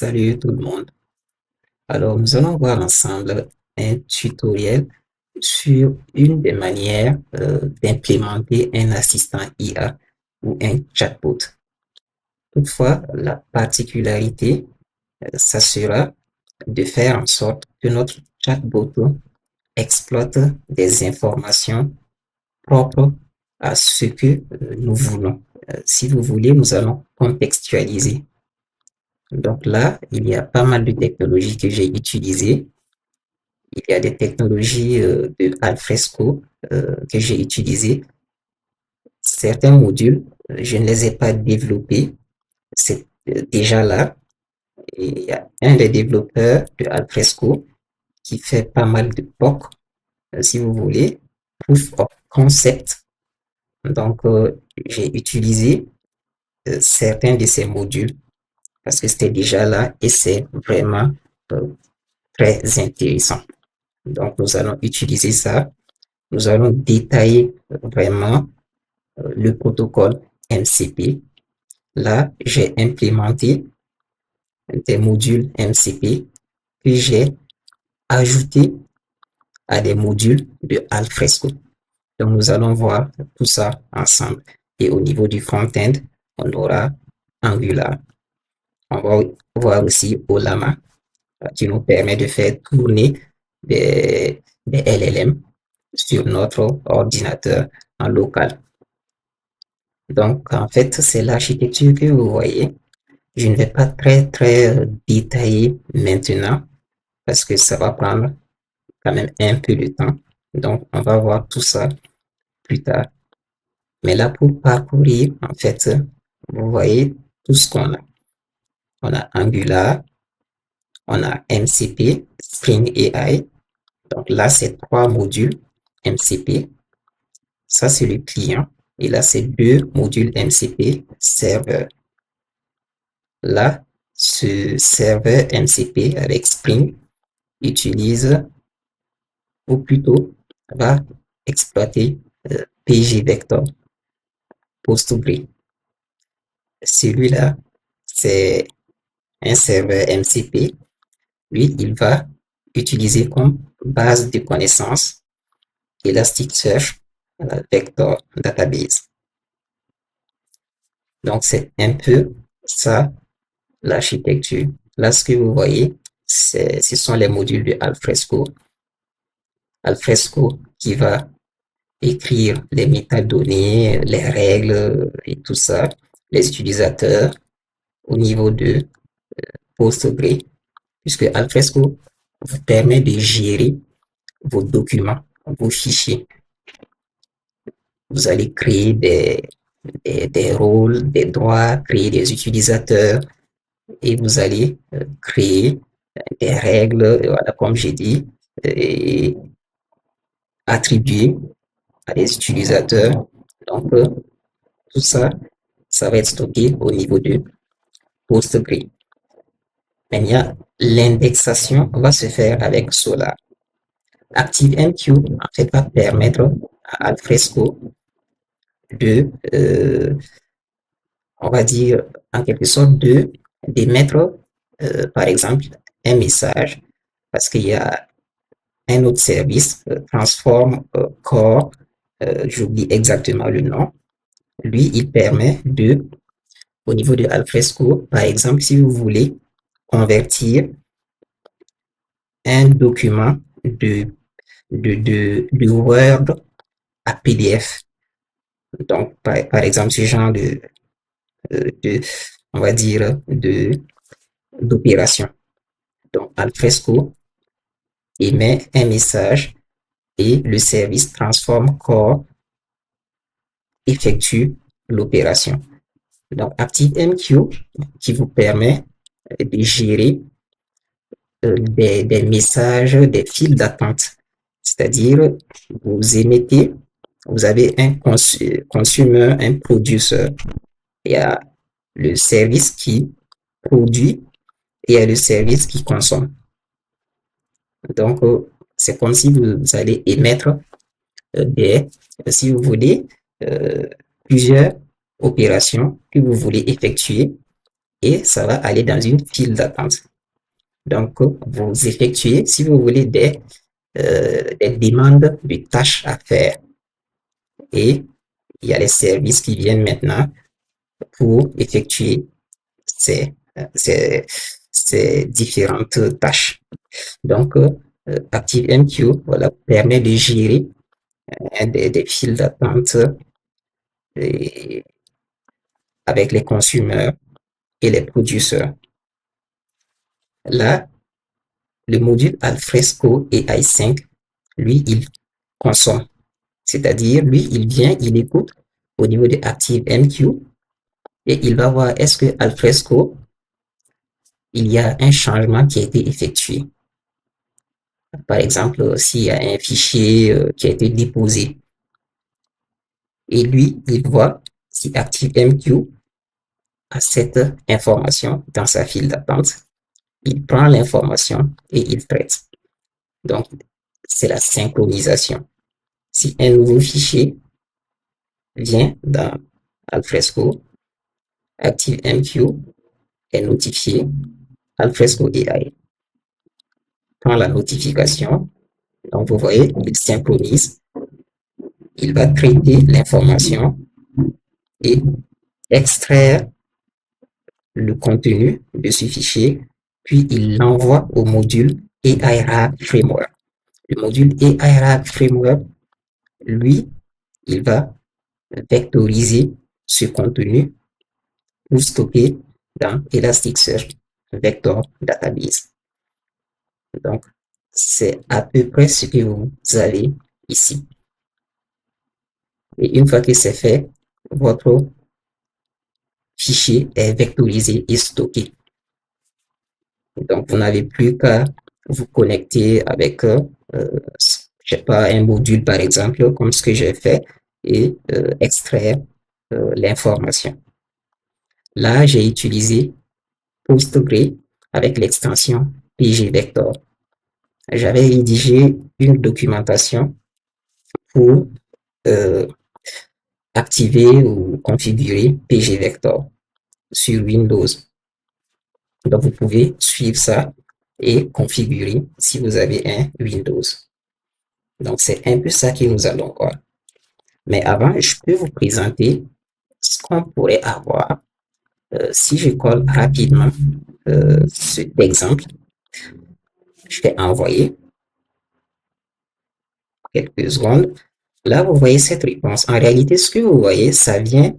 Salut tout le monde. Alors, nous allons voir ensemble un tutoriel sur une des manières d'implémenter un assistant IA ou un chatbot. Toutefois, la particularité, ça sera de faire en sorte que notre chatbot exploite des informations propres à ce que nous voulons. Si vous voulez, nous allons contextualiser. Donc là, il y a pas mal de technologies que j'ai utilisées. Il y a des technologies de Alfresco que j'ai utilisées. Certains modules, je ne les ai pas développés. C'est déjà là. Et il y a un des développeurs de Alfresco qui fait pas mal de POC, si vous voulez, Proof of Concept. Donc, j'ai utilisé certains de ces modules parce que c'était déjà là et c'est vraiment euh, très intéressant. Donc, nous allons utiliser ça. Nous allons détailler vraiment le protocole MCP. Là, j'ai implémenté des modules MCP que j'ai ajoutés à des modules de Alfresco. Donc, nous allons voir tout ça ensemble. Et au niveau du front-end, on aura Angular. On va voir aussi Olama qui nous permet de faire tourner des LLM sur notre ordinateur en local. Donc, en fait, c'est l'architecture que vous voyez. Je ne vais pas très détailler maintenant parce que ça va prendre quand même un peu de temps. Donc, on va voir tout ça plus tard. Mais là, pour parcourir, en fait, vous voyez tout ce qu'on a. On a Angular, on a MCP, Spring AI. Donc là, c'est 3 modules MCP. Ça, c'est le client. Et là, c'est 2 modules MCP serveur. Là, ce serveur MCP avec Spring utilise, ou plutôt va exploiter pgvector Postgre. Celui-là, c'est un serveur MCP. Lui, il va utiliser comme base de connaissances Elasticsearch Vector Database. Donc, c'est un peu ça l'architecture. Là, ce que vous voyez, ce sont les modules de Alfresco. Alfresco qui va écrire les métadonnées, les règles et tout ça, les utilisateurs au niveau de Postgre, puisque Alfresco vous permet de gérer vos documents, vos fichiers. Vous allez créer des rôles, des droits, créer des utilisateurs et vous allez créer des règles, voilà, comme j'ai dit, et attribuer à des utilisateurs. Donc, tout ça, ça va être stocké au niveau de Postgre. Maintenant, l'indexation va se faire avec Solar. ActiveMQ, en fait, va permettre à Alfresco de, on va dire, en quelque sorte, d'émettre, par exemple, un message, parce qu'il y a un autre service, Transform Core, j'oublie exactement le nom. Lui, il permet de, au niveau de Alfresco, par exemple, si vous voulez convertir un document de Word à PDF. Donc, par exemple, ce genre de on va dire, d'opération. Donc, Alfresco émet un message et le service Transform Core effectue l'opération. Donc, ActiveMQ qui vous permet de gérer des messages, des files d'attente. C'est-à-dire, vous émettez, vous avez un consumer, un producer. Il y a le service qui produit et il y a le service qui consomme. Donc, c'est comme si vous allez émettre si vous voulez, plusieurs opérations que vous voulez effectuer et ça va aller dans une file d'attente. Donc, vous effectuez, si vous voulez, des demandes de tâches à faire. Et il y a les services qui viennent maintenant pour effectuer ces, ces, ces différentes tâches. Donc, ActiveMQ voilà, permet de gérer des files d'attente avec les consommateurs et les producteurs. Là, le module Alfresco et i5, lui, il consomme. C'est-à-dire, lui, il vient, il écoute au niveau de ActiveMQ et il va voir est-ce que Alfresco, il y a un changement qui a été effectué. Par exemple, s'il y a un fichier qui a été déposé et lui, il voit si ActiveMQ a cette information dans sa file d'attente, il prend l'information et il traite. Donc, c'est la synchronisation. Si un nouveau fichier vient dans Alfresco, ActiveMQ est notifié, Alfresco AI prend la notification. Donc, vous voyez, il synchronise, il va traiter l'information et extraire le contenu de ce fichier, puis il l'envoie au module AI Framework. Le module AI Framework, lui, il va vectoriser ce contenu pour stocker dans Elasticsearch Vector Database. Donc, c'est à peu près ce que vous avez ici. Et une fois que c'est fait, votre fichier est vectorisé et stocké. Donc, vous n'avez plus qu'à vous connecter avec, je sais pas, un module par exemple, comme ce que j'ai fait, et extraire l'information. Là, j'ai utilisé PostgreSQL avec l'extension pgvector. J'avais rédigé une documentation pour activer ou configurer pgvector sur Windows. Donc, vous pouvez suivre ça et configurer si vous avez un Windows. Donc, c'est un peu ça que nous allons voir. Mais avant, je peux vous présenter ce qu'on pourrait avoir si je colle rapidement cet exemple. Je vais envoyer quelques secondes. Là, vous voyez cette réponse. En réalité, ce que vous voyez, ça vient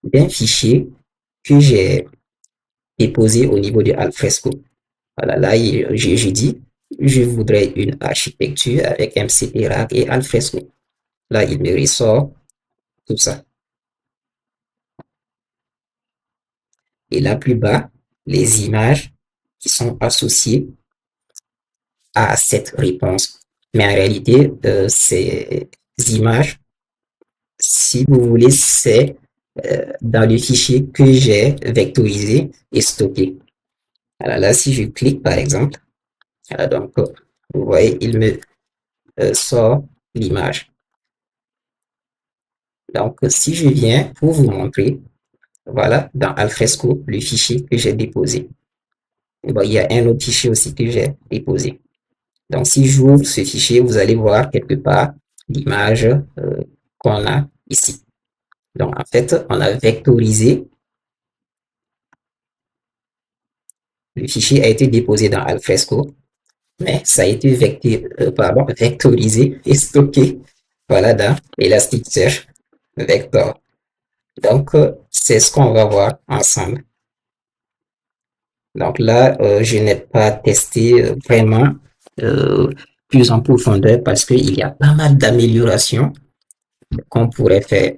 d'un fichier que j'ai déposé au niveau de Alfresco. Voilà, là, je dis, je voudrais une architecture avec MCP Rack et Alfresco. Là, il me ressort tout ça. Et là, plus bas, les images qui sont associées à cette réponse. Mais en réalité, ces images, si vous voulez, c'est dans le fichier que j'ai vectorisé et stocké. Alors là, si je clique, par exemple, donc, vous voyez, il me sort l'image. Donc, si je viens pour vous montrer, voilà, dans Alfresco, le fichier que j'ai déposé. Bon, il y a un autre fichier aussi que j'ai déposé. Donc, si j'ouvre ce fichier, vous allez voir quelque part l'image qu'on a ici. Donc, en fait, on a vectorisé. Le fichier a été déposé dans Alfresco, mais ça a été vectorisé et stocké, voilà, dans Elasticsearch Vector. Donc, c'est ce qu'on va voir ensemble. Donc là, je n'ai pas testé vraiment plus en profondeur parce qu'il y a pas mal d'améliorations qu'on pourrait faire.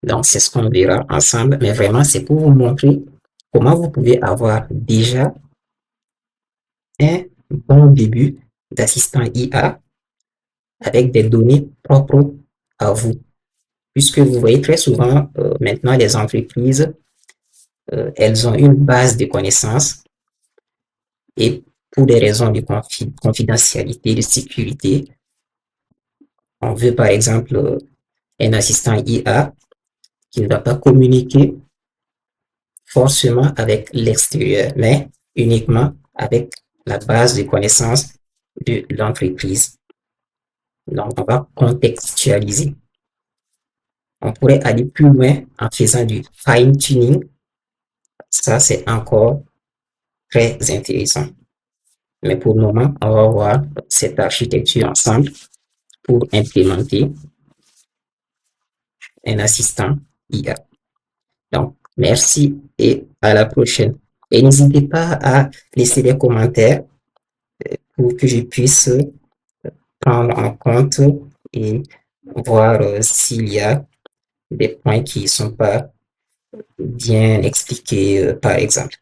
Donc, c'est ce qu'on verra ensemble, mais vraiment, c'est pour vous montrer comment vous pouvez avoir déjà un bon début d'assistant IA avec des données propres à vous. Puisque vous voyez très souvent, maintenant, les entreprises, elles ont une base de connaissances et pour des raisons de confidentialité, de sécurité, on veut par exemple un assistant IA qui ne va pas communiquer forcément avec l'extérieur, mais uniquement avec la base de connaissances de l'entreprise. Donc, on va contextualiser. On pourrait aller plus loin en faisant du fine-tuning. Ça, c'est encore très intéressant. Mais pour le moment, on va voir cette architecture ensemble pour implémenter un assistant IA. Donc, merci et à la prochaine. Et n'hésitez pas à laisser des commentaires pour que je puisse prendre en compte et voir s'il y a des points qui ne sont pas bien expliqués, par exemple.